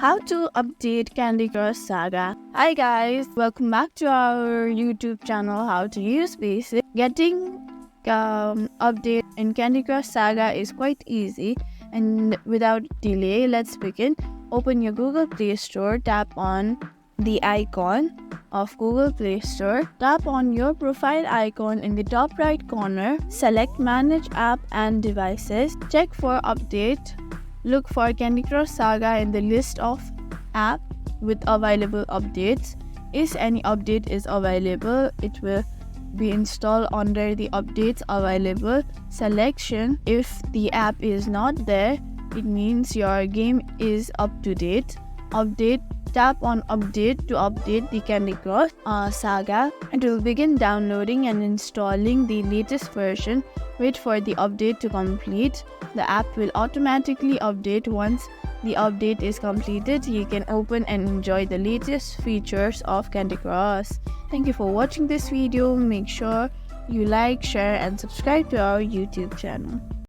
How to update Candy Crush Saga. Hi guys, welcome back to our YouTube channel How to Use Basic. Getting update in Candy Crush Saga is quite easy, and without delay, let's begin. Open your Google Play Store, tap on the icon of Google Play Store, tap on your profile icon in the top right corner, select Manage App and Devices, check for update. Look for Candy Crush Saga in the list of apps with available updates. If any update is available, it will be installed under the updates available selection. If the app is not there, it means your game is up to date. Tap on update to update the Candy Crush Saga. It will begin downloading and installing the latest version. Wait for the update to complete. The app will automatically update. Once the update is completed, you can open and enjoy the latest features of Candy Crush. Thank you for watching this video. Make sure you like, share and subscribe to our YouTube channel.